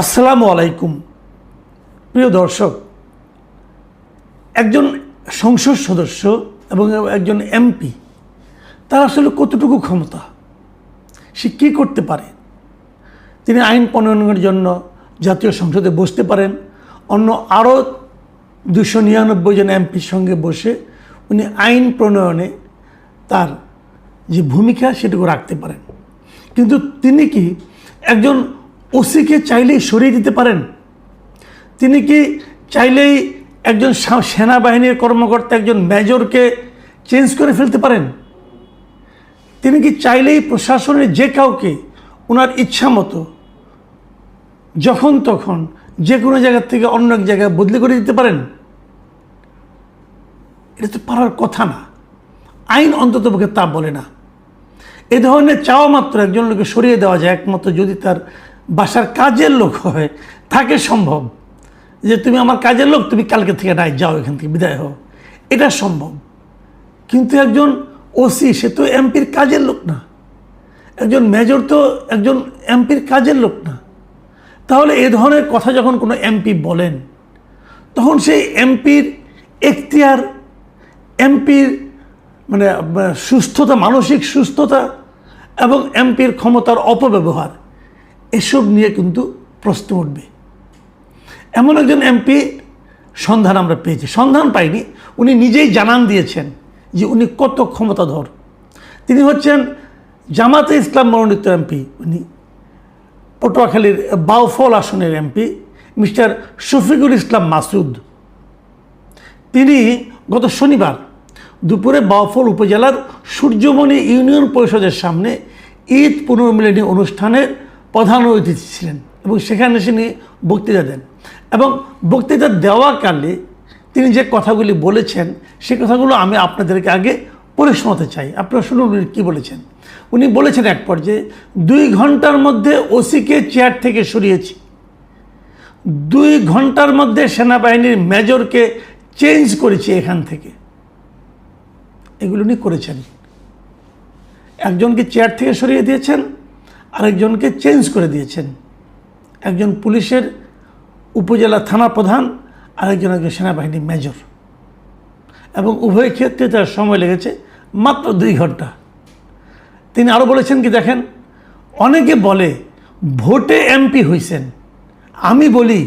আসসালামু আলাইকুম। প্রিয় দর্শক, একজন সংসদ সদস্য এবং একজন এমপি তার আসলে কতটুকু ক্ষমতা, সে কী করতে পারে? তিনি আইন প্রণয়নের জন্য জাতীয় সংসদে বসতে পারেন, অন্য আরও 299 জন এমপির সঙ্গে বসে উনি আইন প্রণয়নে তার যে ভূমিকা সেটুকু রাখতে পারেন। কিন্তু তিনি কি একজন ওসিকে চাইলেই সরিয়ে দিতে পারেন? তিনি কি চাইলেই একজন সেনাবাহিনীর কর্মকর্তা, একজন মেজরকে চেঞ্জ করে ফেলতে পারেন? তিনি কি চাইলেই প্রশাসনের যে কাউকে ওনার ইচ্ছা মতো যখন তখন যে কোনো জায়গা থেকে অন্য এক জায়গায় বদলি করে দিতে পারেন? এটা তো পারার কথা না। আইন অন্ততপক্ষে তা বলে না। এ ধরনের চাওয়া মাত্র একজন লোককে সরিয়ে দেওয়া যায় একমাত্র যদি তার বাসার কাজের লোক হয়, থাকে সম্ভব যে তুমি আমার কাজের লোক, তুমি কালকে থেকে নাই, যাও এখান থেকে, বিদায় হও, এটা সম্ভব। কিন্তু একজন ওসি সে তো এমপির কাজের লোক না, একজন মেজর তো একজন এমপির কাজের লোক না। তাহলে এ ধরনের কথা যখন কোনো এমপি বলেন, তখন সেই এমপির এখতিয়ার, এমপির মানে সুস্থতা, মানসিক সুস্থতা এবং এমপির ক্ষমতার অপব্যবহার, এসব নিয়ে কিন্তু প্রশ্ন উঠবে। এমন একজন এমপি সন্ধান আমরা পেয়েছি, সন্ধান পাইনি, উনি নিজেই জানান দিয়েছেন যে উনি কত ক্ষমতাধর। তিনি হচ্ছেন জামাতে ইসলাম মনোনীত এমপি, উনি পটুয়াখালীর বাউফল আসনের এমপি মিস্টার শফিকুল ইসলাম মাসুদ। তিনি গত শনিবার দুপুরে বাউফল উপজেলার সূর্যমণি ইউনিয়ন পরিষদের সামনে ঈদ পুনর্মিলনী অনুষ্ঠানের প্রধান অতিথি ছিলেন এবং সেখানে তিনি বক্তৃতা দেন। এবং বক্তৃতা দেওয়াকালে তিনি যে কথাগুলি বলেছেন সে কথাগুলো আমি আপনাদেরকে আগে পড়ে শোনাতে চাই। আপনারা শুনুন উনি কী বলেছেন। উনি বলেছেন এক পর্যায়ে 2 ঘন্টার মধ্যে ওসিকে চেয়ার থেকে সরিয়েছি, 2 ঘন্টার মধ্যে সেনাবাহিনীর মেজরকে চেঞ্জ করেছি এখান থেকে। এগুলো উনি করেছেন। একজনকে চেয়ার থেকে সরিয়ে দিয়েছেন, আরেকজনকে চেঞ্জ করে দিয়েছেন। একজন পুলিশের উপজেলা থানা প্রধান, আরেকজন একজন সেনাবাহিনীর মেজর, এবং উভয় ক্ষেত্রে তার সময় লেগেছে মাত্র 2 ঘন্টা। তিনি আরও বলেছেন কি দেখেন, অনেকে বলে ভোটে এমপি হয়েছেন, আমি বলি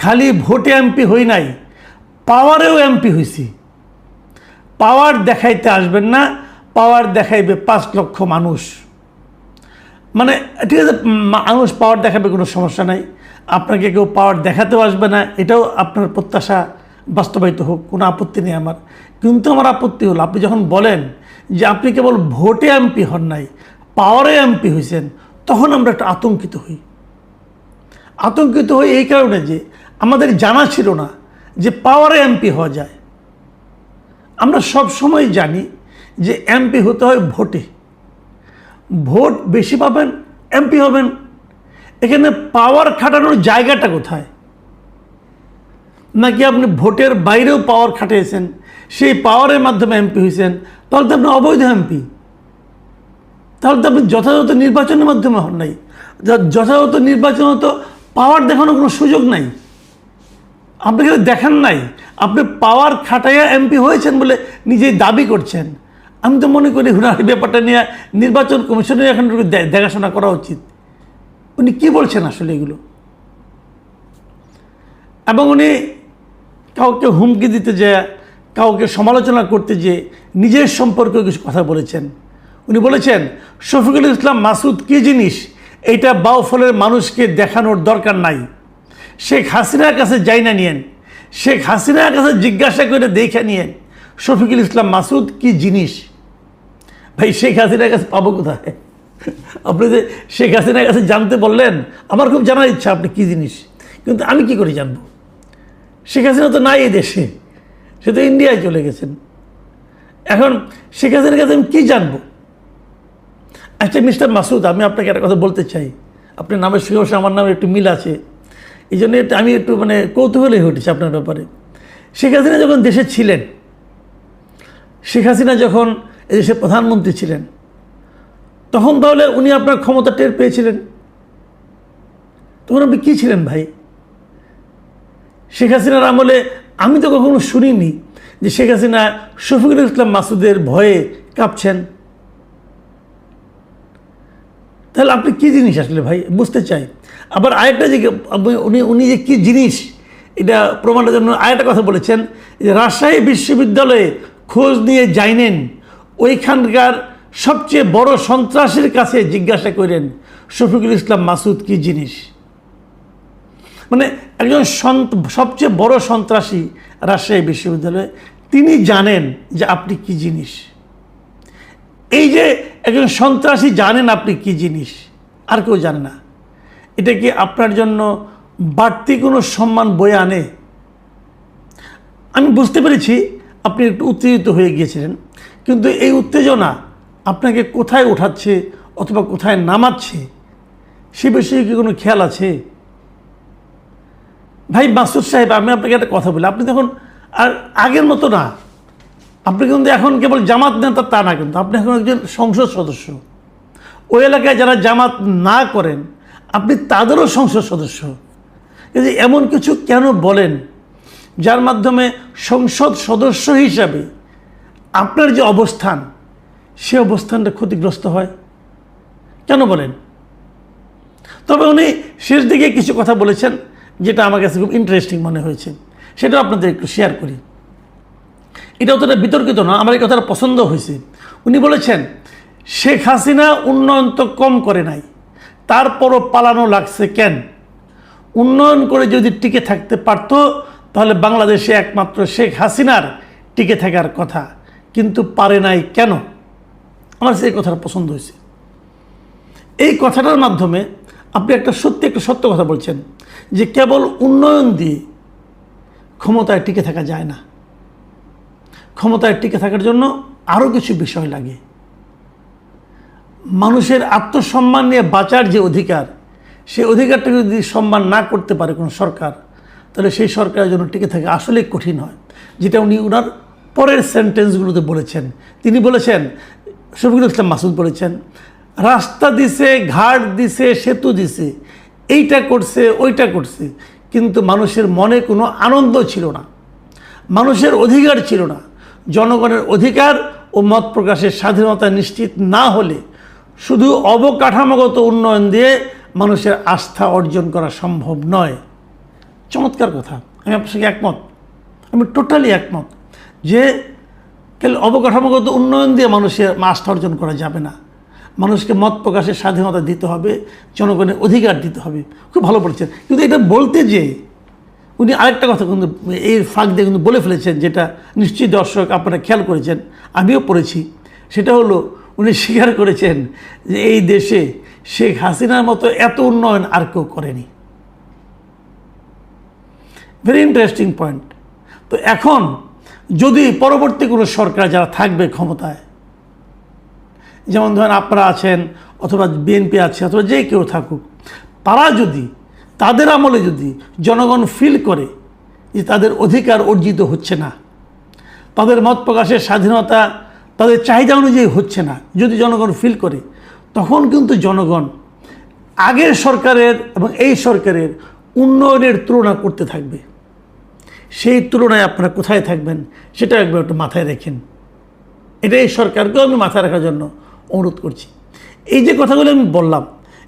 খালি ভোটে এমপি হই নাই, পাওয়ারেও এমপি হয়েছি। পাওয়ার দেখাইতে আসবেন না, পাওয়ার দেখাইবে 5 লক্ষ মানুষ। মানে ঠিক আছে, মানুষ পাওয়ার দেখাবে, কোনো সমস্যা নাই, আপনাকে কেউ পাওয়ার দেখাতেও আসবে না, এটাও আপনার প্রত্যাশা বাস্তবায়িত হোক, কোনো আপত্তি নেই আমার। কিন্তু আমার আপত্তি হলো আপনি যখন বলেন যে আপনি কেবল ভোটে এমপি হন নাই, পাওয়ারে এমপি হয়েছেন, তখন আমরা একটা আতঙ্কিত হই। আতঙ্কিত হই এই কারণে যে আমাদের জানা ছিল না যে পাওয়ারে এমপি হওয়া যায়। আমরা সব সময় জানি যে এমপি হতে হয় ভোটে, ভোট বেশি পাবেন এমপি হবেন। এখানে পাওয়ার খাটানোর জায়গাটা কোথায়? নাকি আপনি ভোটের বাইরেও পাওয়ার খাটিয়েছেন, সেই পাওয়ারের মাধ্যমে এমপি হয়েছেন, তাহলে তো আপনি অবৈধ এমপি। তাহলে তো আপনি যথাযথ নির্বাচনের মাধ্যমে হন নাই, যথাযথ নির্বাচন তো পাওয়ার দেখানোর কোনো সুযোগ নাই। আপনি এখানে দেখান নাই, আপনি পাওয়ার খাটাইয়া এমপি হয়েছেন বলে নিজেই দাবি করছেন। আমি তো মনে করি এই ব্যাপারটা নিয়ে নির্বাচন কমিশনের এখন দেখাশোনা করা উচিত। উনি কি বলছেন আসলে এগুলো? এবং উনি কাউকে হুমকি দিতে যায়, কাউকে সমালোচনা করতে যে নিজের সম্পর্কে কিছু কথা বলেছেন। উনি বলেছেন শফিকুল ইসলাম মাসুদ কী জিনিস এইটা বাউফলের মানুষকে দেখানোর দরকার নাই, শেখ হাসিনার কাছে যাই না নিয়েন, শেখ হাসিনার কাছে জিজ্ঞাসা করে দেখে নিয়েন শফিকুল ইসলাম মাসুদ কি জিনিস। ভাই, শেখ হাসিনার কাছে পাবো কোথায়? আপনি যে শেখ হাসিনার কাছে জানতে বললেন, আমার খুব জানার ইচ্ছা আপনি কী জিনিস, কিন্তু আমি কি করে জানবো? শেখ হাসিনা তো নাই এই দেশে, সে তো ইন্ডিয়ায় চলে গেছেন। এখন শেখ হাসিনার কাছে আমি কী জানবো? আচ্ছা মিস্টার মাসুদ, আমি আপনাকে একটা কথা বলতে চাই। আপনার নামের সঙ্গে অবশ্যই আমার নামের একটু মিল আছে, এই জন্য আমি একটু কৌতূহলী হয়ে উঠেছি আপনার ব্যাপারে। শেখ হাসিনা যখন দেশে ছিলেন, শেখ হাসিনা যখন এদেশের প্রধানমন্ত্রী ছিলেন, তখন তাহলে উনি আপনার ক্ষমতা টের পেয়েছিলেন? তখন আপনি কী ছিলেন ভাই? শেখ হাসিনার আমলে আমি তো কখনো শুনিনি যে শেখ হাসিনা শফিকুল ইসলাম মাসুদের ভয়ে কাঁপছেন। তাহলে আপনি কী জিনিস আসলে ভাই বুঝতে চাই। আবার আরেকটা যে উনি যে কী জিনিস এটা প্রমাণের জন্য আরেকটা কথা বলেছেন যে রাজশাহী বিশ্ববিদ্যালয়ে খোঁজ নিয়ে যাইনেন, ওইখানকার সবচেয়ে বড় সন্ত্রাসীর কাছে জিজ্ঞাসা করেন শফিকুল ইসলাম মাসুদ কী জিনিস। মানে একজন সবচেয়ে বড় সন্ত্রাসী রাজশাহী বিশ্ববিদ্যালয়ে, তিনি জানেন যে আপনি কি জিনিস। এই যে একজন সন্ত্রাসী জানেন আপনি কি জিনিস, আর কেউ জানে না, এটা কি আপনার জন্য বাড়তি কোনো সম্মান বয়ে আনে? আমি বুঝতে পেরেছি আপনি একটু উত্তেজিত হয়ে গিয়েছিলেন, কিন্তু এই উত্তেজনা আপনাকে কোথায় ওঠাচ্ছে অথবা কোথায় নামাচ্ছে সে বিষয়ে কি কোনো খেয়াল আছে? ভাই মাসুদ সাহেব, আমি আপনাকে একটা কথা বলি, আপনি তখন আর আগের মতো না। আপনি কিন্তু এখন কেবল জামাত নেতা তা না, কিন্তু আপনি এখন একজন সংসদ সদস্য। ওই এলাকায় যারা জামাত না করেন আপনি তাদেরও সংসদ সদস্য। কিন্তু এমন কিছু কেন বলেন যার মাধ্যমে সংসদ সদস্য হিসাবে আপনার যে অবস্থান সে অবস্থানটা ক্ষতিগ্রস্ত হয়? কেন বলেন? তবে উনি শেষ দিকে কিছু কথা বলেছেন যেটা আমার কাছে খুব ইন্টারেস্টিং মনে হয়েছে, সেটাও আপনাদের একটু শেয়ার করি। এটা অতটা বিতর্কিত না, আমার এই কথাটা পছন্দ হয়েছে। উনি বলেছেন শেখ হাসিনা উন্নয়ন তো কম করে নাই, তারপরও পালানো লাগছে কেন? উন্নয়ন করে যদি টিকে থাকতে পারতো তাহলে বাংলাদেশে একমাত্র শেখ হাসিনার টিকে থাকার কথা, কিন্তু পারে নাই কেন? আমার সেই কথাটা পছন্দ হয়েছে। এই কথাটার মাধ্যমে আপনি একটা সত্য কথা বলছেন যে কেবল উন্নয়ন দিয়ে ক্ষমতায় টিকে থাকা যায় না। ক্ষমতায় টিকে থাকার জন্য আরও কিছু বিষয় লাগে। মানুষের আত্মসম্মান নিয়ে বাঁচার যে অধিকার, সেই অধিকারটাকে যদি সম্মান না করতে পারে কোনো সরকার, তাহলে সেই সরকারের জন্য টিকে থাকা আসলেই কঠিন হয়। যেটা উনি ওনার পরের সেন্টেন্সগুলোতে বলেছেন। তিনি বলেছেন, শফিকুল ইসলাম মাসুদ বলেছেন, রাস্তা দিছে, ঘাট দিছে, সেতু দিছে, এইটা করছে ওইটা করছে, কিন্তু মানুষের মনে কোনো আনন্দ ছিল না, মানুষের অধিকার ছিল না। জনগণের অধিকার ও মত প্রকাশের স্বাধীনতা নিশ্চিত না হলে শুধু অবকাঠামোগত উন্নয়ন দিয়ে মানুষের আস্থা অর্জন করা সম্ভব নয়। চমৎকার কথা, আমি আপনার সঙ্গে একমত, আমি টোটালি একমত যে অবকাঠামোগত উন্নয়ন দিয়ে মানুষের আস্থা অর্জন করা যাবে না। মানুষকে মত প্রকাশের স্বাধীনতা দিতে হবে, জনগণের অধিকার দিতে হবে। খুব ভালো বলেছেন, কিন্তু এটা বলতে যে উনি আরেকটা কথা কিন্তু এই ফাঁক দিয়ে কিন্তু বলে ফেলেছেন, যেটা নিশ্চয়ই দর্শক আপনারা খেয়াল করেছেন, আমিও পড়েছি। সেটা হলো উনি স্বীকার করেছেন যে এই দেশে শেখ হাসিনার মতো এত উন্নয়ন আর কেউ করেনি। Very interesting point. তো এখন যদি পরবর্তী কোনো সরকার যারা থাকবে ক্ষমতায়, যেমন ধরেন আপনারা আছেন অথবা বিএনপি আছে অথবা যে কেউ থাকুক, তারা যদি তাদের আমলে যদি জনগণ ফিল করে যে তাদের অধিকার অর্জিত হচ্ছে না, তাদের মত প্রকাশের স্বাধীনতা তাদের চাহিদা অনুযায়ী হচ্ছে না, যদি জনগণ ফিল করে, তখন কিন্তু জনগণ আগের সরকারের এবং এই সরকারের উন্নয়নের তুলনা করতে থাকবে। সেই তুলনায় আপনারা কোথায় থাকবেন সেটা একবার একটু মাথায় রাখেন। এটা এই সরকারকেও আমি মাথায় রাখার জন্য অনুরোধ করছি। এই যে কথাগুলো আমি বললাম,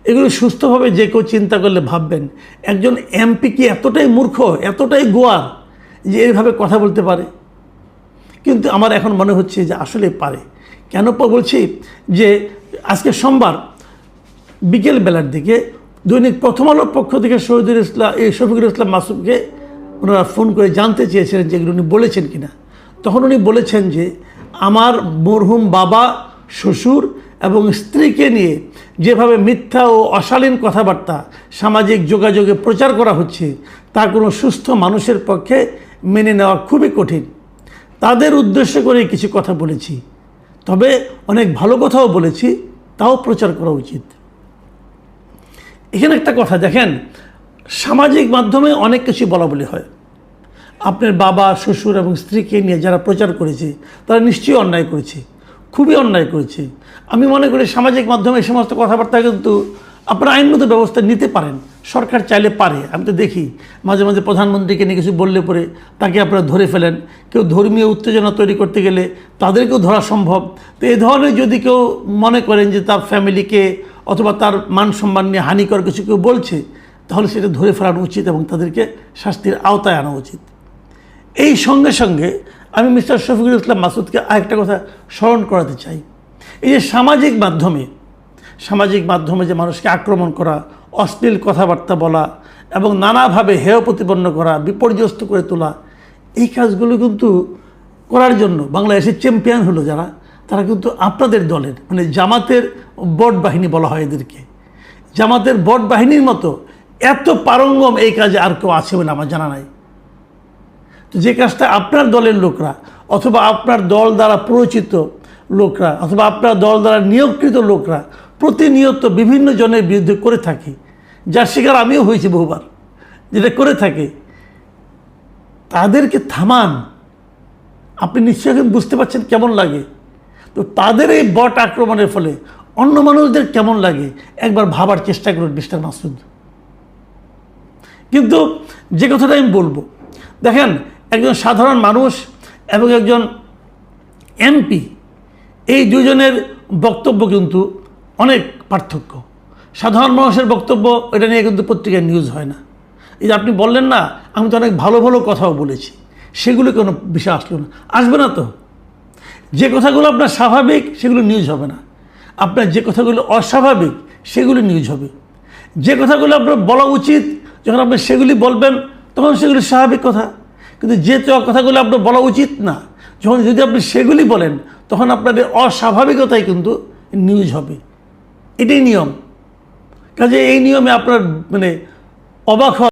এগুলো সুস্থভাবে যে কেউ চিন্তা করলে ভাববেন একজন এমপি কি এতটাই মূর্খ, এতটাই গোয়ার যে এইভাবে কথা বলতে পারে? কিন্তু আমার এখন মনে হচ্ছে যে আসলে পারে। কেন বলছি যে আজকে সোমবার বিকেল বেলার দিকে দৈনিক প্রথম আলোর পক্ষ থেকে শফিকুল ইসলাম মাসুদকে ওনারা ফোন করে জানতে চেয়েছিলেন যে এগুলো উনি বলেছেন কিনা। তখন উনি বলেছেন যে আমার মরহুম বাবা, শ্বশুর এবং স্ত্রীকে নিয়ে যেভাবে মিথ্যা ও অশালীন কথাবার্তা সামাজিক যোগাযোগে প্রচার করা হচ্ছে তা কোনো সুস্থ মানুষের পক্ষে মেনে নেওয়া খুবই কঠিন। তাদের উদ্দেশ্য করে কিছু কথা বলেছি, তবে অনেক ভালো কথাও বলেছি, তাও প্রচার করা উচিত। এখানে একটা কথা দেখেন, সামাজিক মাধ্যমে অনেক কিছু বলা বলি হয়। আপনার বাবা, শ্বশুর এবং স্ত্রীকে নিয়ে যারা প্রচার করেছে তারা নিশ্চয়ই অন্যায় করেছে, খুবই অন্যায় করেছে। আমি মনে করি সামাজিক মাধ্যমে এই সমস্ত কথাবার্তা কিন্তু আপনারা আইনগত ব্যবস্থা নিতে পারেন, সরকার চাইলে পারে। আমি তো দেখি মাঝে মাঝে প্রধানমন্ত্রীকে নিয়ে কিছু বললে পরে তাকে আপনারা ধরে ফেলেন। কেউ ধর্মীয় উত্তেজনা তৈরি করতে গেলে তাদেরকেও ধরা সম্ভব। তো এই ধরনের যদি কেউ মনে করেন যে তার ফ্যামিলিকে অথবা তার মান সম্মান নিয়ে হানিকর কিছু কেউ বলছে, তাহলে সেটা ধরে ফেলানো উচিত এবং তাদেরকে শাস্তির আওতায় আনা উচিত। এই সঙ্গে সঙ্গে আমি মিস্টার শফিকুল ইসলাম মাসুদকে আরেকটা কথা স্মরণ করাতে চাই। এই যে সামাজিক মাধ্যমে যে মানুষকে আক্রমণ করা, অশ্লীল কথাবার্তা বলা এবং নানাভাবে হেয় প্রতিপন্ন করা, বিপর্যস্ত করে তোলা, এই কাজগুলো কিন্তু করার জন্য বাংলাদেশের চ্যাম্পিয়ন হলো যারা, তারা কিন্তু আপনাদের দলের মানে জামাতের বট বাহিনী বলা হয় এদেরকে। জামাতের বট বাহিনীর মতো এত পারঙ্গম এই কাজে আর কেউ আছে বলে আমার জানা নাই। তো যে কাজটা আপনার দলের লোকরা অথবা আপনার দল দ্বারা প্ররোচিত লোকরা অথবা আপনার দল দ্বারা নিয়োগকৃত লোকরা প্রতিনিয়ত বিভিন্ন জনের বিরুদ্ধে করে থাকে, যার শিকার আমিও হয়েছি বহুবার, যেটা করে থাকে, তাদেরকে থামান। আপনি নিশ্চয়ই এখন বুঝতে পারছেন কেমন লাগে। তো তাদের এই বট আক্রমণের ফলে অন্য মানুষদের কেমন লাগে একবার ভাবার চেষ্টা করুন মিস্টার মাসুদ। কিন্তু যে কথাটা আমি বলবো, দেখেন, একজন সাধারণ মানুষ এবং একজন এমপি, এই দুজনের বক্তব্য কিন্তু অনেক পার্থক্য। সাধারণ মানুষের বক্তব্য এটা নিয়ে কিন্তু পত্রিকায় নিউজ হয় না। এই যে আপনি বললেন না, আমি তো অনেক ভালো ভালো কথাও বলেছি, সেগুলো কোনো বিষয় আসলো না, আসবে না। তো যে কথাগুলো আপনার স্বাভাবিক সেগুলো নিউজ হবে না, আপনার যে কথাগুলো অস্বাভাবিক সেগুলি নিউজ হবে। যে কথাগুলো আপনার বলা উচিত যখন আপনি সেগুলি বলবেন তখন সেগুলি স্বাভাবিক কথা। কিন্তু যে কথাগুলো আপনার বলা উচিত না, যদি আপনি সেগুলি বলেন তখন আপনাদের অস্বাভাবিকতাই কিন্তু নিউজ হবে। এটাই নিয়ম। কাজে এই নিয়মে আপনার অবাক হওয়া